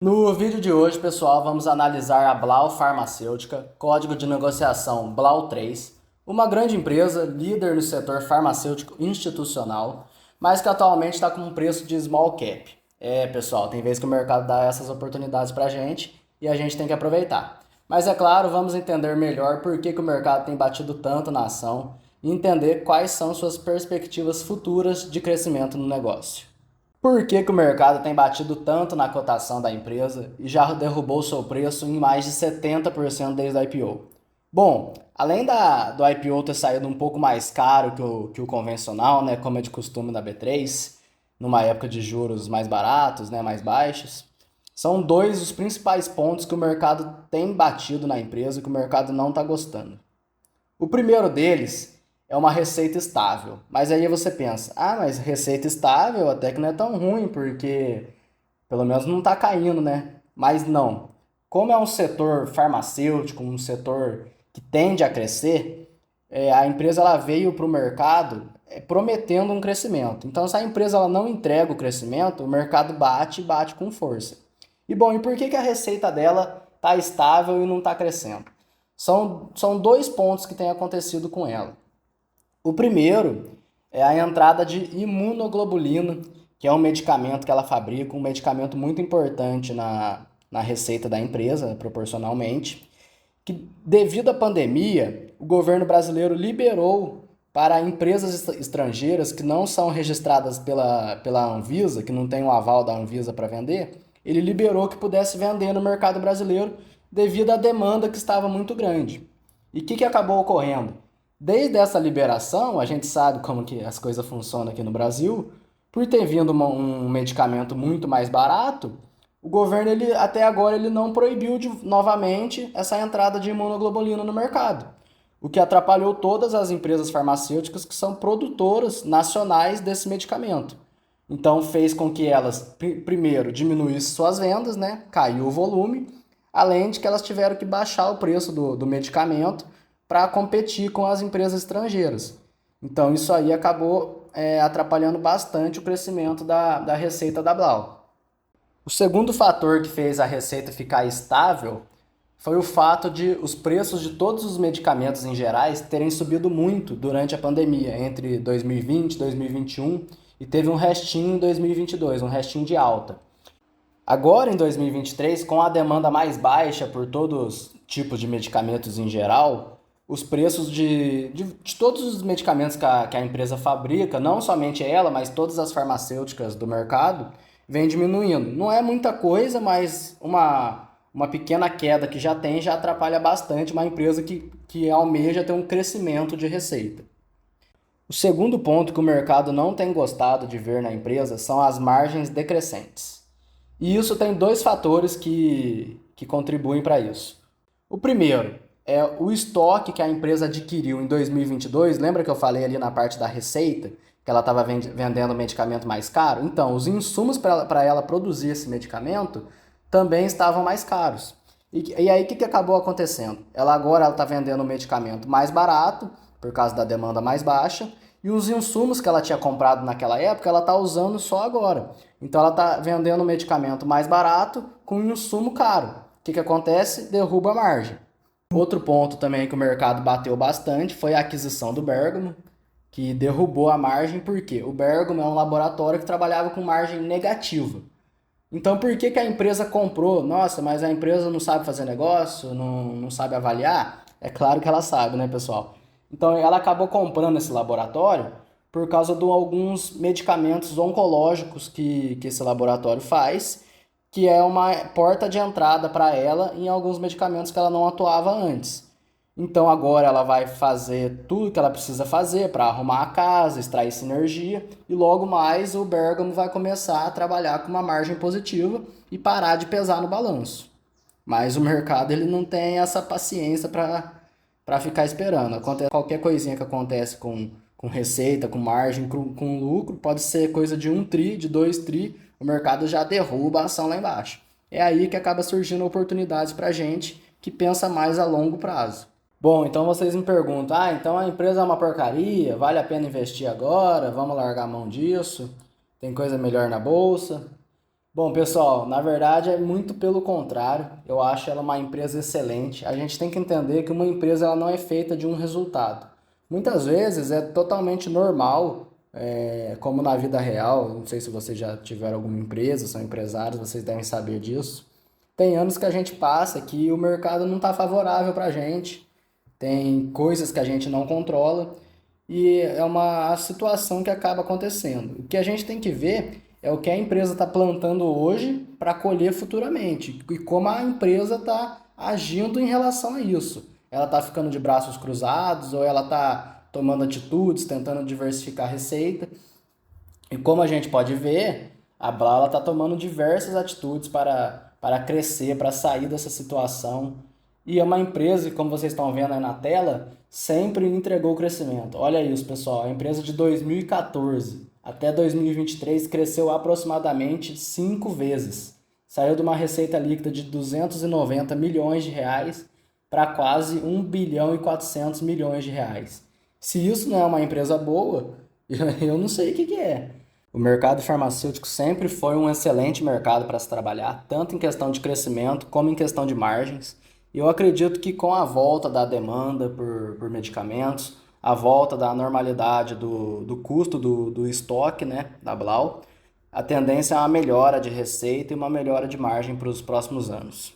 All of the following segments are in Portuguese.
No vídeo de hoje, pessoal, vamos analisar a Blau Farmacêutica, código de negociação Blau 3, uma grande empresa líder no setor farmacêutico institucional, mas que atualmente está com um preço de small cap. Pessoal, tem vezes que o mercado dá essas oportunidades para a gente e a gente tem que aproveitar. Mas é claro, vamos entender melhor por que o mercado tem batido tanto na ação e entender quais são suas perspectivas futuras de crescimento no negócio. Por que o mercado tem batido tanto na cotação da empresa e já derrubou seu preço em mais de 70% desde o IPO? Bom, além do IPO ter saído um pouco mais caro que o convencional, né, como é de costume na B3, numa época de juros mais baratos, né, mais baixos, são dois os principais pontos que o mercado tem batido na empresa e que o mercado não está gostando. O primeiro deles é uma receita estável. Mas aí você pensa, mas receita estável até que não é tão ruim, porque pelo menos não está caindo, né? Mas não. Como é um setor farmacêutico, um setor que tende a crescer, a empresa ela veio para o mercado prometendo um crescimento. Então, se a empresa ela não entrega o crescimento, o mercado bate e bate com força. E bom, e por que a receita dela está estável e não está crescendo? São dois pontos que têm acontecido com ela. O primeiro é a entrada de imunoglobulina, que é um medicamento que ela fabrica, um medicamento muito importante na receita da empresa, proporcionalmente, que devido à pandemia, o governo brasileiro liberou para empresas estrangeiras que não são registradas pela Anvisa, que não tem o aval da Anvisa para vender, ele liberou que pudesse vender no mercado brasileiro devido à demanda que estava muito grande. E o que acabou ocorrendo? Desde essa liberação, a gente sabe como que as coisas funcionam aqui no Brasil, por ter vindo um medicamento muito mais barato, o governo até agora ele não proibiu novamente essa entrada de imunoglobulina no mercado, o que atrapalhou todas as empresas farmacêuticas que são produtoras nacionais desse medicamento. Então fez com que elas, primeiro, diminuíssem suas vendas, né? Caiu o volume, além de que elas tiveram que baixar o preço do medicamento para competir com as empresas estrangeiras. Então isso aí acabou atrapalhando bastante o crescimento da receita da Blau. O segundo fator que fez a receita ficar estável foi o fato de os preços de todos os medicamentos em gerais terem subido muito durante a pandemia, entre 2020 e 2021, e teve um restinho em 2022, um restinho de alta. Agora, em 2023, com a demanda mais baixa por todos os tipos de medicamentos em geral, os preços de todos os medicamentos que a empresa fabrica, não somente ela, mas todas as farmacêuticas do mercado, vem diminuindo. Não é muita coisa, mas uma pequena queda que já tem já atrapalha bastante uma empresa que almeja ter um crescimento de receita. O segundo ponto que o mercado não tem gostado de ver na empresa são as margens decrescentes. E isso tem dois fatores que contribuem para isso. O primeiro é o estoque que a empresa adquiriu em 2022. Lembra que eu falei ali na parte da receita que ela estava vendendo medicamento mais caro? Então, os insumos para ela produzir esse medicamento também estavam mais caros. E aí o que acabou acontecendo? Ela está vendendo o medicamento mais barato, por causa da demanda mais baixa, e os insumos que ela tinha comprado naquela época, ela está usando só agora. Então ela está vendendo o medicamento mais barato com um insumo caro. O que acontece? Derruba a margem. Outro ponto também que o mercado bateu bastante foi a aquisição do Bergamo, que derrubou a margem, porque o Bergamo é um laboratório que trabalhava com margem negativa. Então por que a empresa comprou? Nossa, mas a empresa não sabe fazer negócio, não sabe avaliar? É claro que ela sabe, né, pessoal? Então ela acabou comprando esse laboratório por causa de alguns medicamentos oncológicos que esse laboratório faz, que é uma porta de entrada para ela em alguns medicamentos que ela não atuava antes. Então agora ela vai fazer tudo que ela precisa fazer para arrumar a casa, extrair sinergia, e logo mais o Bergamo vai começar a trabalhar com uma margem positiva e parar de pesar no balanço. Mas o mercado ele não tem essa paciência para ficar esperando. Qualquer coisinha que acontece com receita, com margem, com lucro, pode ser coisa de 1 tri, de 2 tri, o mercado já derruba a ação lá embaixo. É aí que acaba surgindo oportunidades para gente que pensa mais a longo prazo. Bom, então vocês me perguntam, então a empresa é uma porcaria, vale a pena investir agora, vamos largar a mão disso, tem coisa melhor na bolsa? Bom, pessoal, na verdade é muito pelo contrário. Eu acho ela uma empresa excelente. A gente tem que entender que uma empresa ela não é feita de um resultado. Muitas vezes é totalmente normal, como na vida real. Não sei se vocês já tiveram alguma empresa, são empresários, vocês devem saber disso. Tem anos que a gente passa que o mercado não está favorável para a gente, tem coisas que a gente não controla e é uma situação que acaba acontecendo. O que a gente tem que ver é o que a empresa está plantando hoje para colher futuramente e como a empresa está agindo em relação a isso. Ela está ficando de braços cruzados ou ela está tomando atitudes, tentando diversificar a receita. E como a gente pode ver, a Blau está tomando diversas atitudes para crescer, para sair dessa situação. E é uma empresa que, como vocês estão vendo aí na tela, sempre entregou crescimento. Olha isso, pessoal. A empresa de 2014 até 2023 cresceu aproximadamente 5 vezes. Saiu de uma receita líquida de 290 milhões de reais para quase 1 bilhão e 400 milhões de reais. Se isso não é uma empresa boa, eu não sei o que é. O mercado farmacêutico sempre foi um excelente mercado para se trabalhar, tanto em questão de crescimento como em questão de margens. E eu acredito que com a volta da demanda por medicamentos, a volta da normalidade do custo do estoque, né, da Blau, a tendência é uma melhora de receita e uma melhora de margem para os próximos anos.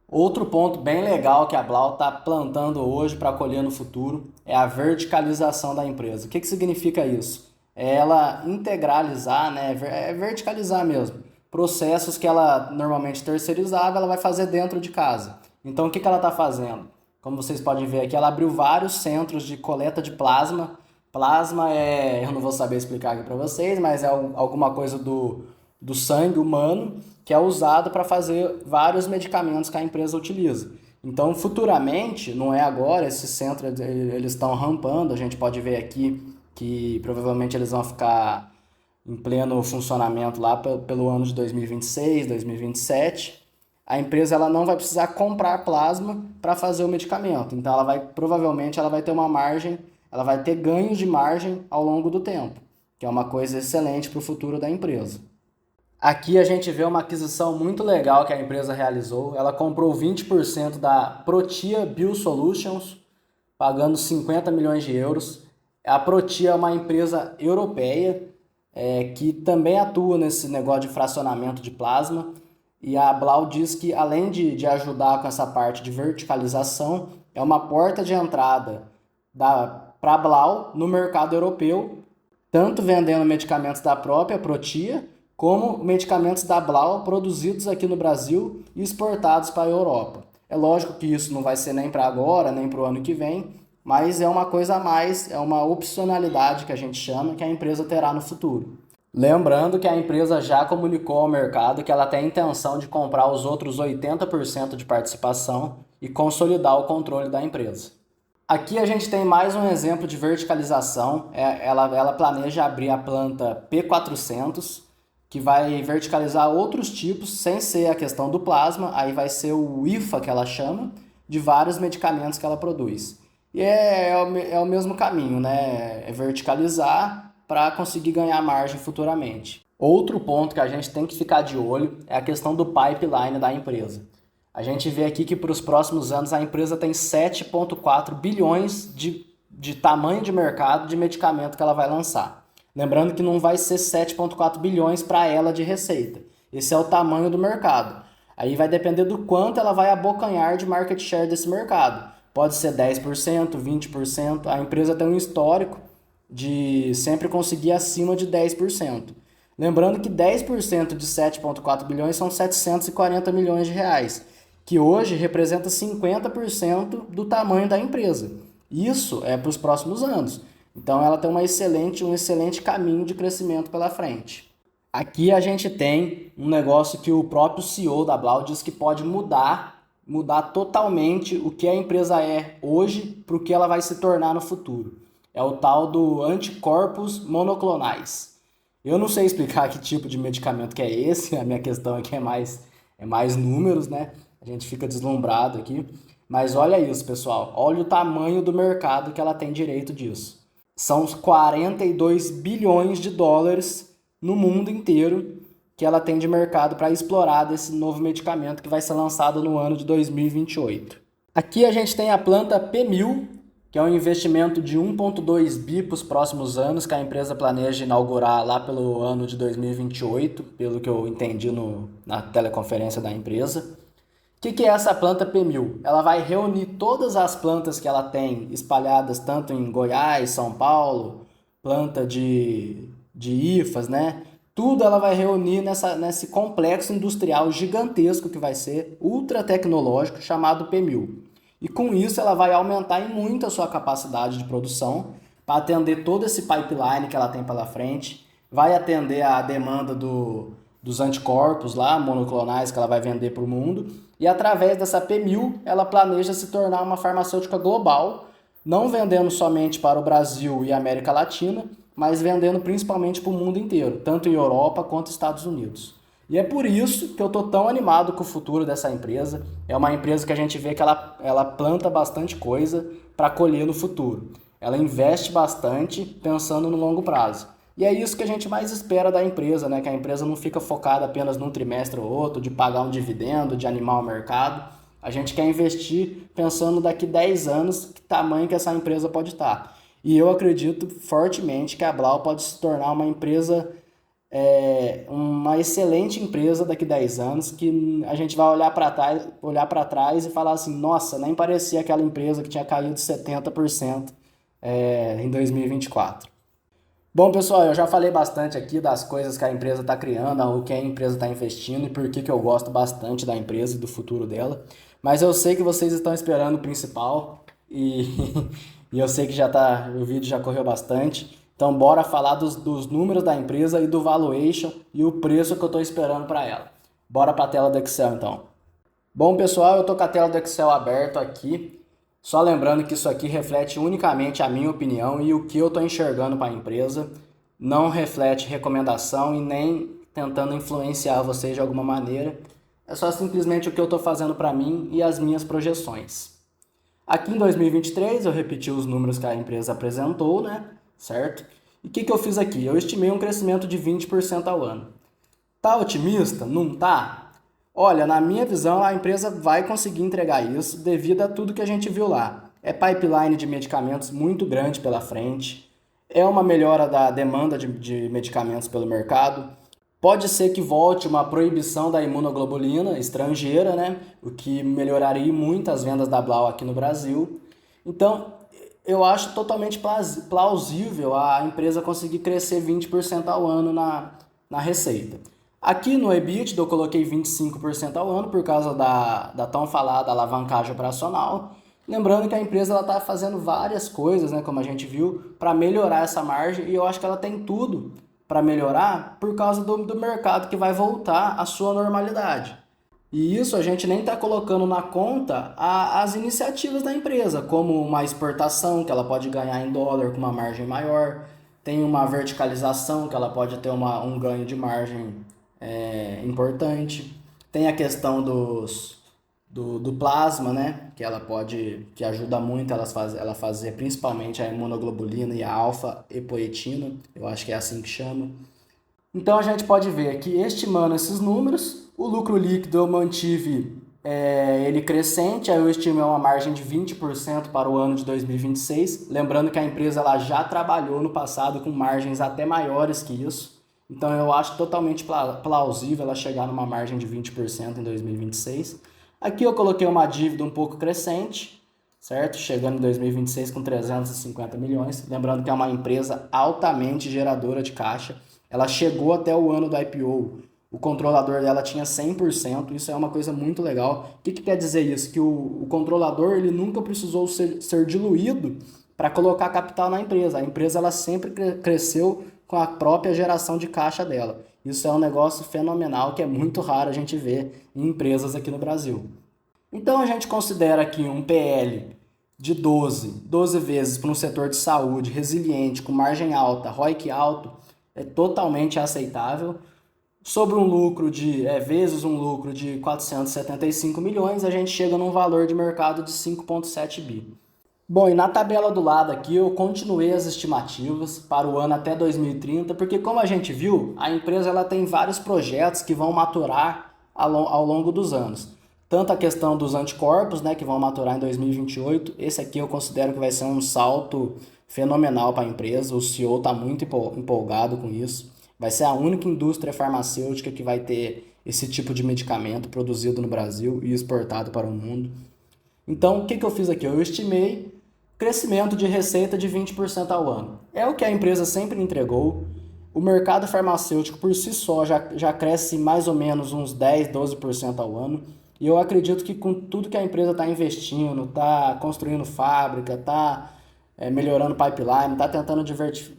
Outro ponto bem legal que a Blau está plantando hoje para colher no futuro é a verticalização da empresa. O que significa isso? É ela integralizar, né? É verticalizar mesmo. Processos que ela normalmente terceirizava, ela vai fazer dentro de casa. Então, o que ela está fazendo? Como vocês podem ver aqui, ela abriu vários centros de coleta de plasma. Plasma eu não vou saber explicar aqui para vocês, mas é alguma coisa do sangue humano que é usado para fazer vários medicamentos que a empresa utiliza. Então, futuramente, não é agora, esses centros eles estão rampando, a gente pode ver aqui que provavelmente eles vão ficar em pleno funcionamento lá pelo ano de 2026, 2027. A empresa ela não vai precisar comprar plasma para fazer o medicamento. Então provavelmente ela vai ter uma margem, ela vai ter ganhos de margem ao longo do tempo, que é uma coisa excelente para o futuro da empresa. Aqui a gente vê uma aquisição muito legal que a empresa realizou. Ela comprou 20% da Protia Biosolutions, pagando 50 milhões de euros. A Protia é uma empresa europeia que também atua nesse negócio de fracionamento de plasma. E a Blau diz que, além de ajudar com essa parte de verticalização, é uma porta de entrada para a Blau no mercado europeu, tanto vendendo medicamentos da própria Protia, como medicamentos da Blau produzidos aqui no Brasil e exportados para a Europa. É lógico que isso não vai ser nem para agora, nem para o ano que vem, mas é uma coisa a mais, é uma opcionalidade que a gente chama que a empresa terá no futuro. Lembrando que a empresa já comunicou ao mercado que ela tem a intenção de comprar os outros 80% de participação e consolidar o controle da empresa. Aqui a gente tem mais um exemplo de verticalização. Ela planeja abrir a planta P400, que vai verticalizar outros tipos, sem ser a questão do plasma, aí vai ser o IFA que ela chama, de vários medicamentos que ela produz. E é o mesmo caminho, né? É verticalizar para conseguir ganhar margem futuramente. Outro ponto que a gente tem que ficar de olho é a questão do pipeline da empresa. A gente vê aqui que para os próximos anos a empresa tem 7,4 bilhões de tamanho de mercado de medicamento que ela vai lançar. Lembrando que não vai ser 7,4 bilhões para ela de receita. Esse é o tamanho do mercado. Aí vai depender do quanto ela vai abocanhar de market share desse mercado. Pode ser 10%, 20%. A empresa tem um histórico de sempre conseguir acima de 10%. Lembrando que 10% de 7,4 bilhões são 740 milhões de reais, que hoje representa 50% do tamanho da empresa. Isso é para os próximos anos. Então ela tem um excelente caminho de crescimento pela frente. Aqui a gente tem um negócio que o próprio CEO da Blau diz que pode mudar totalmente o que a empresa é hoje para o que ela vai se tornar no futuro. É o tal do anticorpos monoclonais. Eu não sei explicar que tipo de medicamento que é esse, a minha questão aqui é mais números, né? A gente fica deslumbrado aqui. Mas olha isso, pessoal. Olha o tamanho do mercado que ela tem direito disso. São 42 bilhões de dólares no mundo inteiro que ela tem de mercado para explorar desse novo medicamento que vai ser lançado no ano de 2028. Aqui a gente tem a planta P1000, que é um investimento de 1,2 bi para os próximos anos, que a empresa planeja inaugurar lá pelo ano de 2028, pelo que eu entendi na teleconferência da empresa. O que é essa planta P1000? Ela vai reunir todas as plantas que ela tem espalhadas tanto em Goiás, São Paulo, planta de IFAs, né? Tudo ela vai reunir nesse complexo industrial gigantesco que vai ser ultra tecnológico chamado P1000. E com isso ela vai aumentar em muito a sua capacidade de produção para atender todo esse pipeline que ela tem pela frente, vai atender a demanda dos anticorpos lá, monoclonais que ela vai vender para o mundo, e através dessa P1000 ela planeja se tornar uma farmacêutica global, não vendendo somente para o Brasil e América Latina, mas vendendo principalmente para o mundo inteiro, tanto em Europa quanto Estados Unidos. E é por isso que eu estou tão animado com o futuro dessa empresa. É uma empresa que a gente vê que ela planta bastante coisa para colher no futuro. Ela investe bastante pensando no longo prazo. E é isso que a gente mais espera da empresa, né? Que a empresa não fica focada apenas num trimestre ou outro, de pagar um dividendo, de animar o mercado. A gente quer investir pensando daqui 10 anos que tamanho que essa empresa pode estar. E eu acredito fortemente que a Blau pode se tornar uma empresa, uma excelente empresa daqui 10 anos, que a gente vai olhar para trás e falar assim, nossa, nem parecia aquela empresa que tinha caído 70% em 2024. Bom, pessoal, eu já falei bastante aqui das coisas que a empresa está criando, o que a empresa está investindo e por que eu gosto bastante da empresa e do futuro dela. Mas eu sei que vocês estão esperando o principal e, e eu sei que o vídeo já correu bastante. Então, bora falar dos números da empresa e do valuation e o preço que eu estou esperando para ela. Bora para a tela do Excel, então. Bom, pessoal, eu estou com a tela do Excel aberto aqui. Só lembrando que isso aqui reflete unicamente a minha opinião e o que eu estou enxergando para a empresa. Não reflete recomendação e nem tentando influenciar vocês de alguma maneira. É só simplesmente o que eu estou fazendo para mim e as minhas projeções. Aqui em 2023 eu repeti os números que a empresa apresentou, né? Certo? E o que eu fiz aqui? Eu estimei um crescimento de 20% ao ano. Tá otimista? Não tá? Olha, na minha visão, a empresa vai conseguir entregar isso devido a tudo que a gente viu lá. É pipeline de medicamentos muito grande pela frente, é uma melhora da demanda de medicamentos pelo mercado. Pode ser que volte uma proibição da imunoglobulina estrangeira, né? O que melhoraria muito as vendas da Blau aqui no Brasil. Então, eu acho totalmente plausível a empresa conseguir crescer 20% ao ano na receita. Aqui no EBITDA eu coloquei 25% ao ano por causa da tão falada alavancagem operacional. Lembrando que a empresa está fazendo várias coisas, né, como a gente viu, para melhorar essa margem e eu acho que ela tem tudo para melhorar por causa do mercado que vai voltar à sua normalidade. E isso a gente nem está colocando na conta as iniciativas da empresa, como uma exportação que ela pode ganhar em dólar com uma margem maior, tem uma verticalização que ela pode ter um ganho de margem importante, tem a questão do plasma, né, que ajuda muito ela fazer principalmente a imunoglobulina e a alfa-epoetina, eu acho que é assim que chama. Então a gente pode ver que estimando esses números, o lucro líquido eu mantive ele crescente, aí eu estimei uma margem de 20% para o ano de 2026, lembrando que a empresa ela já trabalhou no passado com margens até maiores que isso, então eu acho totalmente plausível ela chegar numa margem de 20% em 2026. Aqui eu coloquei uma dívida um pouco crescente, certo? Chegando em 2026 com 350 milhões, lembrando que é uma empresa altamente geradora de caixa. Ela chegou até o ano do IPO, o controlador dela tinha 100%, isso é uma coisa muito legal. O que quer dizer isso? Que o controlador ele nunca precisou ser diluído para colocar capital na empresa. A empresa ela sempre cresceu com a própria geração de caixa dela. Isso é um negócio fenomenal que é muito raro a gente ver em empresas aqui no Brasil. Então a gente considera aqui um PL de 12 vezes para um setor de saúde resiliente, com margem alta, ROIC alto, é totalmente aceitável. Sobre um lucro vezes um lucro de 475 milhões, a gente chega num valor de mercado de 5,7 bi. Bom, e na tabela do lado aqui eu continuei as estimativas para o ano até 2030, porque como a gente viu, a empresa ela tem vários projetos que vão maturar ao longo dos anos. Tanto a questão dos anticorpos, né, que vão maturar em 2028, esse aqui eu considero que vai ser um salto fenomenal para a empresa, o CEO está muito empolgado com isso. Vai ser a única indústria farmacêutica que vai ter esse tipo de medicamento produzido no Brasil e exportado para o mundo. Então, o que eu fiz aqui? Eu estimei crescimento de receita de 20% ao ano. É o que a empresa sempre entregou. O mercado farmacêutico por si só já cresce mais ou menos uns 10, 12% ao ano. E eu acredito que com tudo que a empresa está investindo, está construindo fábrica, está melhorando pipeline, está tentando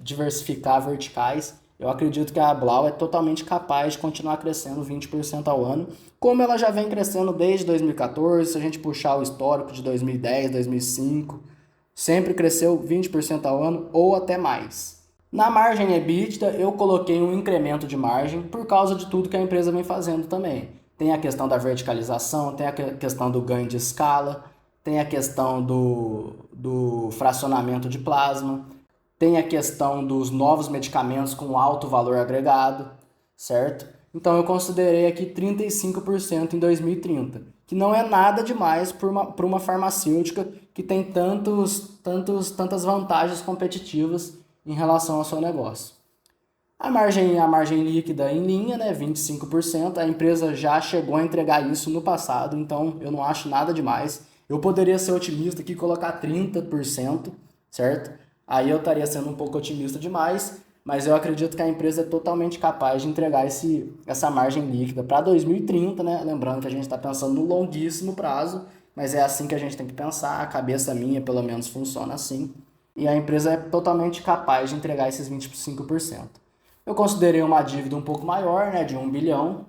diversificar verticais, eu acredito que a Blau é totalmente capaz de continuar crescendo 20% ao ano, como ela já vem crescendo desde 2014, se a gente puxar o histórico de 2010, 2005, sempre cresceu 20% ao ano ou até mais. Na margem EBITDA, eu coloquei um incremento de margem por causa de tudo que a empresa vem fazendo também. Tem a questão da verticalização, tem a questão do ganho de escala, tem a questão do fracionamento de plasma, tem a questão dos novos medicamentos com alto valor agregado, certo? Então eu considerei aqui 35% em 2030, que não é nada demais para uma farmacêutica que tem tantas vantagens competitivas em relação ao seu negócio. A margem líquida em linha, né, 25%, a empresa já chegou a entregar isso no passado, então eu não acho nada demais. Eu poderia ser otimista aqui e colocar 30%, certo? Aí eu estaria sendo um pouco otimista demais, mas eu acredito que a empresa é totalmente capaz de entregar essa margem líquida para 2030, né? Lembrando que a gente está pensando no longuíssimo prazo, mas é assim que a gente tem que pensar, a cabeça minha pelo menos funciona assim, e a empresa é totalmente capaz de entregar esses 25%. Eu considerei uma dívida um pouco maior, né, de 1 bilhão,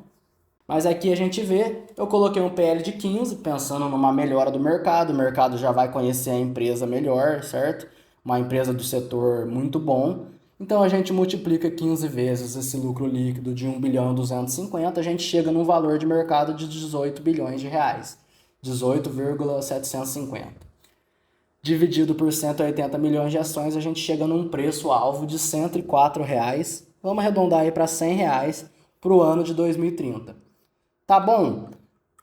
mas aqui a gente vê, eu coloquei um PL de 15, pensando numa melhora do mercado, o mercado já vai conhecer a empresa melhor, certo? Uma empresa do setor muito bom, então a gente multiplica 15 vezes esse lucro líquido de 1 bilhão e 250, a gente chega num valor de mercado de 18 bilhões de reais, 18,750. Dividido por 180 milhões de ações, a gente chega num preço-alvo de R$ 104. Vamos arredondar aí para R$ 100 para o ano de 2030. Tá bom?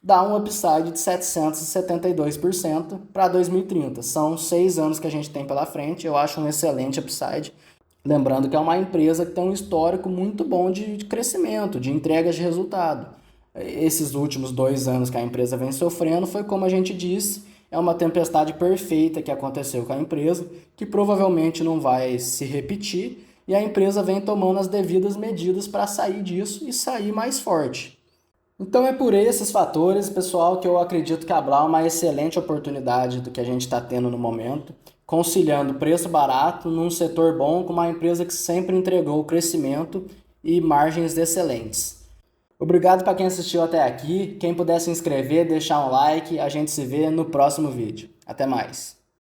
Dá um upside de 772% para 2030. São 6 anos que a gente tem pela frente. Eu acho um excelente upside. Lembrando que é uma empresa que tem um histórico muito bom de crescimento, de entregas de resultado. Esses últimos 2 anos que a empresa vem sofrendo foi, como a gente disse, é uma tempestade perfeita que aconteceu com a empresa, que provavelmente não vai se repetir, e a empresa vem tomando as devidas medidas para sair disso e sair mais forte. Então é por esses fatores, pessoal, que eu acredito que a Blau é uma excelente oportunidade do que a gente está tendo no momento, conciliando preço barato num setor bom com uma empresa que sempre entregou crescimento e margens excelentes. Obrigado para quem assistiu até aqui. Quem puder se inscrever, deixar um like, a gente se vê no próximo vídeo. Até mais!